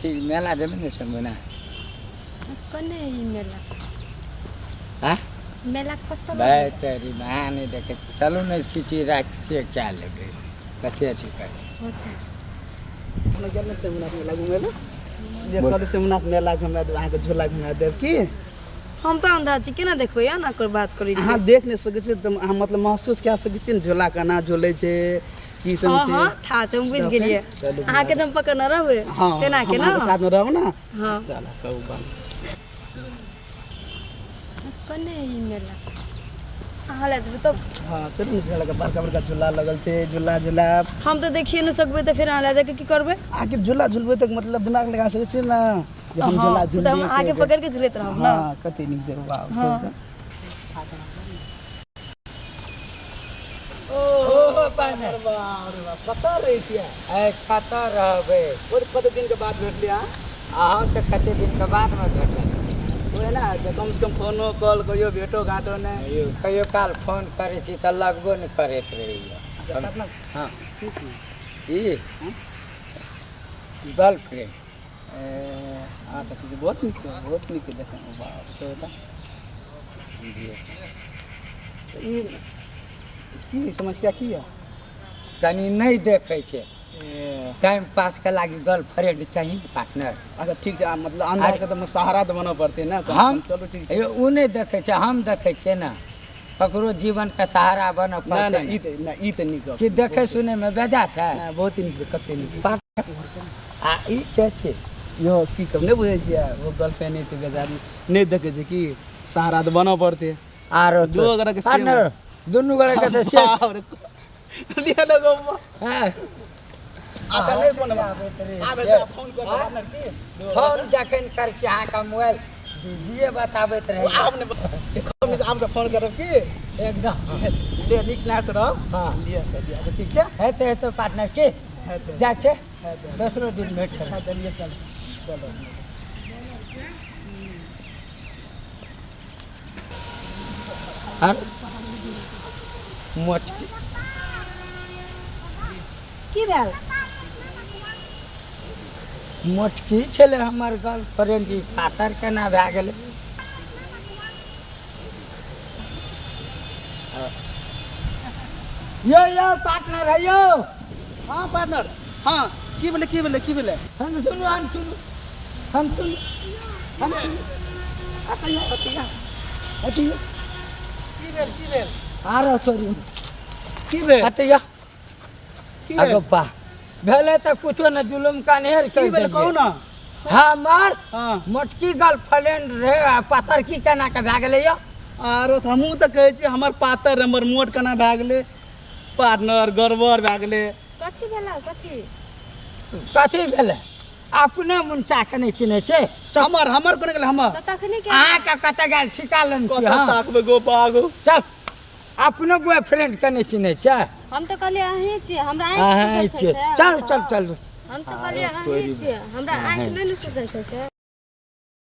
ठीक मेला जब नहीं समझना कने ही मेला हाँ मेला कत भाई तेरी माँ नहीं देखे चलो नहीं सिटी राख से क्या लगे कथे अच्छी करे हम गेल सोमनाथ मेला घुमे ले जे कल सोमनाथ मेला घुमा दे अहाँ के झूला घुमा देब की हम तो अंधा छी केना देखबै या ना कर बात करै छी अहाँ देख नहीं सकै छी अहाँ मतलब महसूस कए सकै छी झूला केना झूलै छै की सब छै हां था छै हम बुझ गेलिए अहाँ के हम पकड़ना रहबै तेना के ना साथ में रहब ना हां चल कहू बा कने ही मेला अहाँ ले जब तो हां चलू ने झूला के बड़का बड़का झूला लगल छै झूला झूला हम तो देखिए न सकबै त फिर अहाँ ले जाके की करबै आखिर झूला झूलबै तक मतलब दिमाग लगा सकै छी ना जे हम झूला झूलबै हम आगे पकड़ के झूलत रहब ना हां कते नीक देख वाह ओहो पार्टनर अरे वाह पता रही क्या ए कत रहबे और कते दिन के बाद भेट लिया अहाँ तो कते दिन के बाद में भेटल ओए ना कम से कम फोनो कॉल कहियो भेटो घाटो ने कहियो काल फोन करे छी त लगबो नहीं करैत रहिए हाँ ई गर्लफ्रेंड अच्छा ठीक है बहुत निक देखा बाप तो बता ई की समस्या की है तनी नहीं देखे छे टाइम पास के लागी गर्लफ्रेंड चाहिए पार्टनर अच्छा ठीक है मतलब अंदर से तो सहारा तो बना पड़ते ना हम चलो ठीक है उ नहीं देखे छे हम देखे छे ना ककरो जीवन का सहारा बन ना पड़ते ई तो निक कि देखे सुने में बेजा छे ना बहुत ही निक कते निक आ ई के छे यो की कब नहीं बुझे छिया वो गर्लफ्रेंड है बेचारी नहीं देखे छै कि सहारा तो बना पड़ते आरो दो अगर के पार्टनर दोनों गरे के से लिया लगो हां अच्छा नहीं फोन आबे तो फोन कर पार्टनर की फोन जखन कर छी अहाँ का मोबाइल बिजिए बताबैत रहे आपने आपसे फोन करब की एकदम ले निक ना से रह हां लिया अच्छा ठीक है हेते पार्टनर के जा छे दूसरो दिन भेट कर चलिए चलो और मोटकी की भेल मोटकी छले हमर गर्लफ्रेंड जी पातर केना भए गेलै यो पार्टनर है यो हाँ पार्टनर हाँ की बोले हम सुनो अतिया की भेल आरो छोरी की भेल अतिया की भेल अगप्पा भेले त कुछो न जुलुम कानेर की भेल कहू ना हमर हाँ मोटकी गर्लफ्रेंड रहे पातर की केना के भए गेलै यो आरो हमहूँ तऽ कहै छी हमर पातर हमर मोट केना भए गेलै पार्टनर गड़बड़ भए गेलै कथी भेला कथी भेलै अपने मुनसा के नहीं चिन्हे छे हमर कोने गेलै हमर त तखनी के अहाँ के कते गेल ठिका लन छी कतऽ ताकबै गो पागो चल अपने बॉयफ्रेंड के नहीं चिन्हे छे हम तो कहलिए अहीं छी हमरा अहाँ आँखि छे चल हम तो कहलिए अहीं छी हमरा आँखि नहीं सुझै छै से